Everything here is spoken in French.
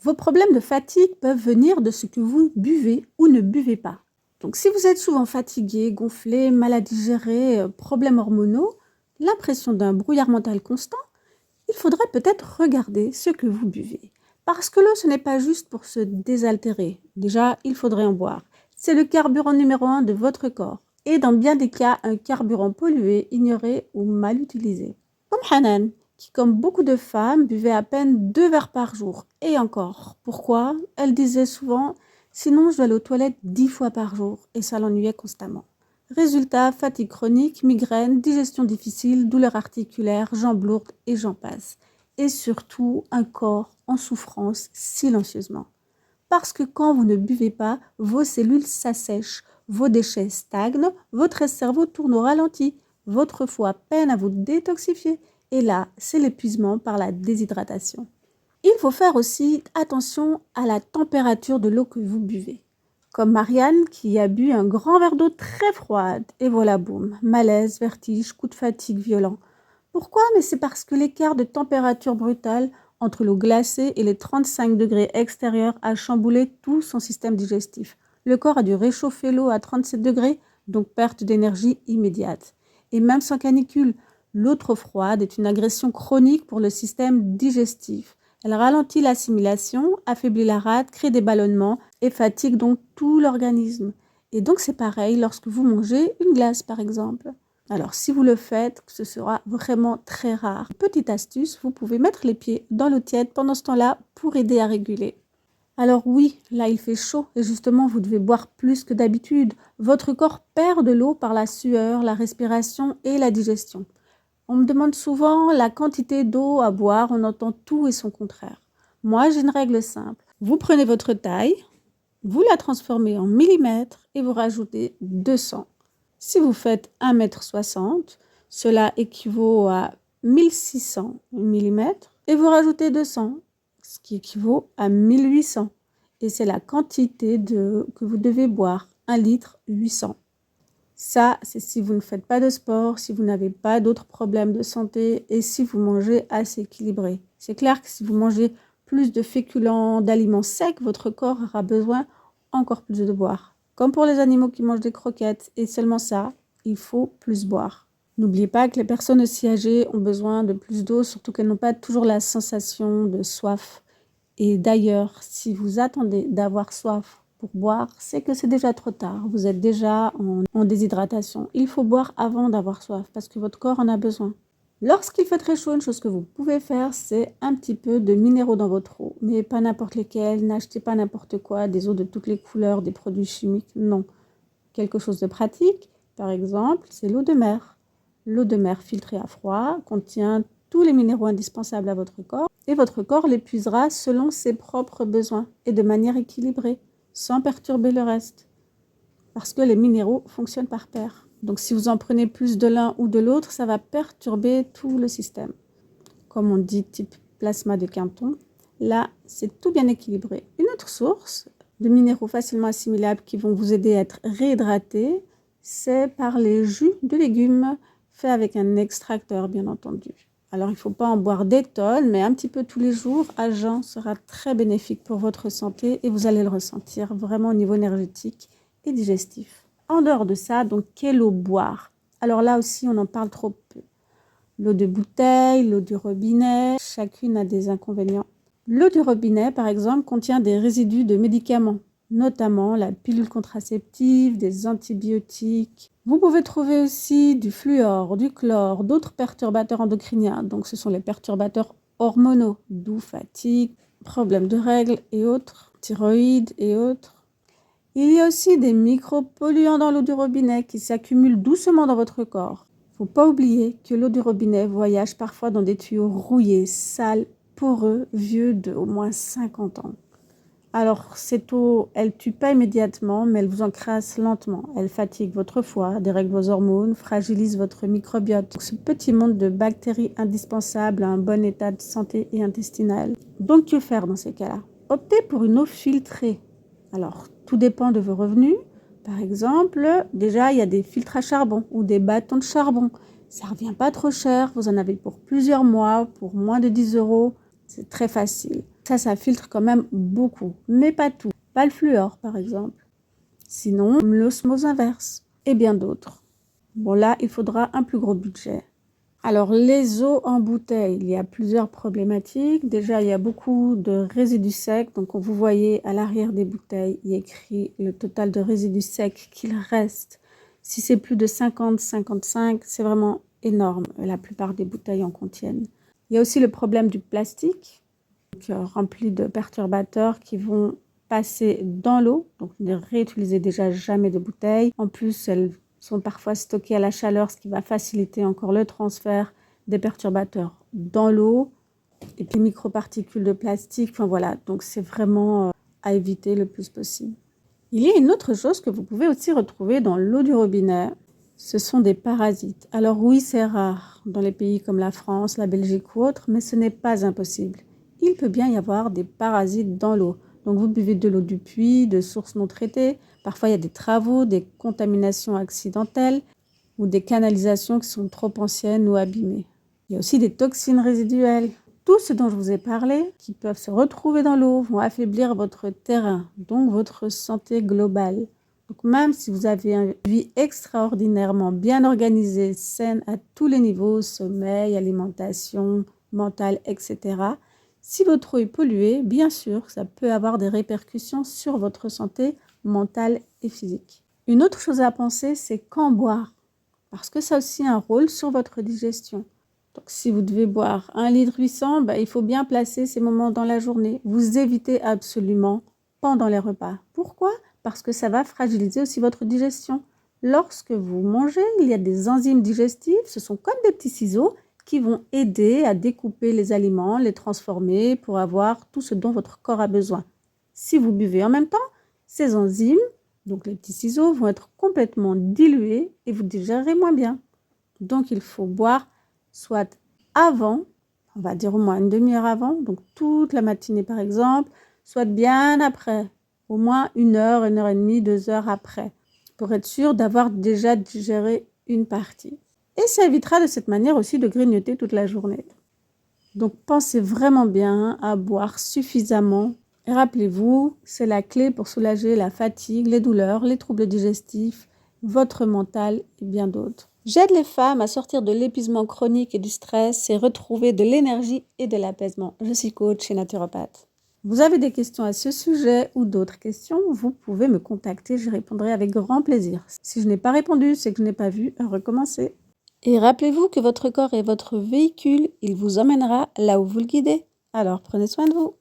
Vos problèmes de fatigue peuvent venir de ce que vous buvez ou ne buvez pas. Donc si vous êtes souvent fatigué, gonflé, mal à digérer, problèmes hormonaux, l'impression d'un brouillard mental constant, il faudrait peut-être regarder ce que vous buvez. Parce que l'eau, ce n'est pas juste pour se désaltérer. Déjà, il faudrait en boire. C'est le carburant numéro 1 de votre corps. Et dans bien des cas, un carburant pollué, ignoré ou mal utilisé. Comme Hanan, qui, comme beaucoup de femmes, buvait à peine 2 verres par jour. Et encore. Pourquoi? Elle disait souvent « Sinon, je dois aller aux toilettes 10 fois par jour » et ça l'ennuyait constamment. Résultat, fatigue chronique, migraine, digestion difficile, douleurs articulaires, jambes lourdes et j'en passe. Et surtout, un corps en souffrance silencieusement. Parce que quand vous ne buvez pas, vos cellules s'assèchent, vos déchets stagnent, votre cerveau tourne au ralenti, votre foie peine à vous détoxifier. Et là, c'est l'épuisement par la déshydratation. Il faut faire aussi attention à la température de l'eau que vous buvez. Comme Marianne qui a bu un grand verre d'eau très froide et voilà boum, malaise, vertige, coup de fatigue violent. Pourquoi? Mais c'est parce que l'écart de température brutale entre l'eau glacée et les 35 degrés extérieurs a chamboulé tout son système digestif. Le corps a dû réchauffer l'eau à 37 degrés, donc perte d'énergie immédiate. Et même sans canicule, l'eau trop froide est une agression chronique pour le système digestif. Elle ralentit l'assimilation, affaiblit la rate, crée des ballonnements et fatigue donc tout l'organisme. Et donc c'est pareil lorsque vous mangez une glace par exemple. Alors si vous le faites, ce sera vraiment très rare. Petite astuce, vous pouvez mettre les pieds dans l'eau tiède pendant ce temps-là pour aider à réguler. Alors oui, là il fait chaud et justement vous devez boire plus que d'habitude. Votre corps perd de l'eau par la sueur, la respiration et la digestion. On me demande souvent la quantité d'eau à boire, on entend tout et son contraire. Moi, j'ai une règle simple. Vous prenez votre taille, vous la transformez en millimètres et vous rajoutez 200. Si vous faites 1,60 m, cela équivaut à 1600 millimètres et vous rajoutez 200, ce qui équivaut à 1800. Et c'est la quantité que vous devez boire, 1 litre 800. Ça, c'est si vous ne faites pas de sport, si vous n'avez pas d'autres problèmes de santé et si vous mangez assez équilibré. C'est clair que si vous mangez plus de féculents, d'aliments secs, votre corps aura besoin encore plus de boire. Comme pour les animaux qui mangent des croquettes, et seulement ça, il faut plus boire. N'oubliez pas que les personnes aussi âgées ont besoin de plus d'eau, surtout qu'elles n'ont pas toujours la sensation de soif. Et d'ailleurs, si vous attendez d'avoir soif pour boire, c'est que c'est déjà trop tard. Vous êtes déjà en déshydratation. Il faut boire avant d'avoir soif parce que votre corps en a besoin. Lorsqu'il fait très chaud, une chose que vous pouvez faire, c'est un petit peu de minéraux dans votre eau. Mais pas n'importe lesquels, n'achetez pas n'importe quoi, des eaux de toutes les couleurs, des produits chimiques, non. Quelque chose de pratique, par exemple, c'est l'eau de mer. L'eau de mer filtrée à froid contient tous les minéraux indispensables à votre corps et votre corps l'épuisera selon ses propres besoins et de manière équilibrée, sans perturber le reste. Parce que les minéraux fonctionnent par paire. Donc si vous en prenez plus de l'un ou de l'autre, ça va perturber tout le système. Comme on dit, type plasma de Quinton, là, c'est tout bien équilibré. Une autre source de minéraux facilement assimilables qui vont vous aider à être réhydraté, c'est par les jus de légumes faits avec un extracteur, bien entendu. Alors, il ne faut pas en boire des tonnes, mais un petit peu tous les jours, à jeun, sera très bénéfique pour votre santé et vous allez le ressentir vraiment au niveau énergétique et digestif. En dehors de ça, donc, quelle eau boire? Alors là aussi, on en parle trop peu. L'eau de bouteille, l'eau du robinet, chacune a des inconvénients. L'eau du robinet, par exemple, contient des résidus de médicaments, notamment la pilule contraceptive, des antibiotiques. Vous pouvez trouver aussi du fluor, du chlore, d'autres perturbateurs endocriniens. Donc, ce sont les perturbateurs hormonaux, d'où fatigue, problèmes de règles et autres, thyroïde et autres. Il y a aussi des micropolluants dans l'eau du robinet qui s'accumulent doucement dans votre corps. Il ne faut pas oublier que l'eau du robinet voyage parfois dans des tuyaux rouillés, sales, poreux, vieux de au moins 50 ans. Alors, cette eau, elle ne tue pas immédiatement, mais elle vous encrasse lentement. Elle fatigue votre foie, dérègle vos hormones, fragilise votre microbiote. Donc, ce petit monde de bactéries indispensables à un bon état de santé et intestinal. Donc, que faire dans ces cas-là? Optez pour une eau filtrée. Alors, tout dépend de vos revenus. Par exemple, déjà, il y a des filtres à charbon ou des bâtons de charbon. Ça ne revient pas trop cher. Vous en avez pour plusieurs mois, pour moins de 10 €. C'est très facile. Ça filtre quand même beaucoup, mais pas tout. Pas le fluor, par exemple. Sinon, l'osmose inverse et bien d'autres. Bon, là, il faudra un plus gros budget. Alors, les eaux en bouteille, il y a plusieurs problématiques. Déjà, il y a beaucoup de résidus secs. Donc, vous voyez à l'arrière des bouteilles, il y a écrit le total de résidus secs qu'il reste. Si c'est plus de 50, 55, c'est vraiment énorme. La plupart des bouteilles en contiennent. Il y a aussi le problème du plastique, rempli de perturbateurs qui vont passer dans l'eau. Donc, ne réutilisez déjà jamais de bouteilles. En plus, elles sont parfois stockées à la chaleur, ce qui va faciliter encore le transfert des perturbateurs dans l'eau. Et puis, microparticules de plastique. Enfin, voilà. Donc, c'est vraiment à éviter le plus possible. Il y a une autre chose que vous pouvez aussi retrouver dans l'eau du robinet. Ce sont des parasites. Alors oui, c'est rare dans les pays comme la France, la Belgique ou autres, mais ce n'est pas impossible. Il peut bien y avoir des parasites dans l'eau. Donc vous buvez de l'eau du puits, de sources non traitées. Parfois, il y a des travaux, des contaminations accidentelles ou des canalisations qui sont trop anciennes ou abîmées. Il y a aussi des toxines résiduelles. Tout ce dont je vous ai parlé, qui peuvent se retrouver dans l'eau, vont affaiblir votre terrain, donc votre santé globale. Donc même si vous avez une vie extraordinairement bien organisée, saine à tous les niveaux, sommeil, alimentation, mentale, etc., si votre eau est polluée, bien sûr, ça peut avoir des répercussions sur votre santé mentale et physique. Une autre chose à penser, c'est quand boire, parce que ça a aussi un rôle sur votre digestion. Donc, si vous devez boire 1,8 litre, il faut bien placer ces moments dans la journée. Vous évitez absolument pendant les repas. Pourquoi ? Parce que ça va fragiliser aussi votre digestion. Lorsque vous mangez, il y a des enzymes digestives, ce sont comme des petits ciseaux qui vont aider à découper les aliments, les transformer pour avoir tout ce dont votre corps a besoin. Si vous buvez en même temps, ces enzymes, donc les petits ciseaux, vont être complètement dilués et vous digérez moins bien. Donc, il faut boire soit avant, on va dire au moins une demi-heure avant, donc toute la matinée par exemple, soit bien après, au moins 1 heure et demie, 2 heures après, pour être sûr d'avoir déjà digéré une partie. Et ça évitera de cette manière aussi de grignoter toute la journée. Donc pensez vraiment bien à boire suffisamment. Et rappelez-vous, c'est la clé pour soulager la fatigue, les douleurs, les troubles digestifs, votre mental et bien d'autres. J'aide les femmes à sortir de l'épuisement chronique et du stress et retrouver de l'énergie et de l'apaisement. Je suis coach et naturopathe. Vous avez des questions à ce sujet ou d'autres questions, vous pouvez me contacter, je répondrai avec grand plaisir. Si je n'ai pas répondu, c'est que je n'ai pas vu, recommencer. Et rappelez-vous que votre corps est votre véhicule, il vous emmènera là où vous le guidez. Alors prenez soin de vous.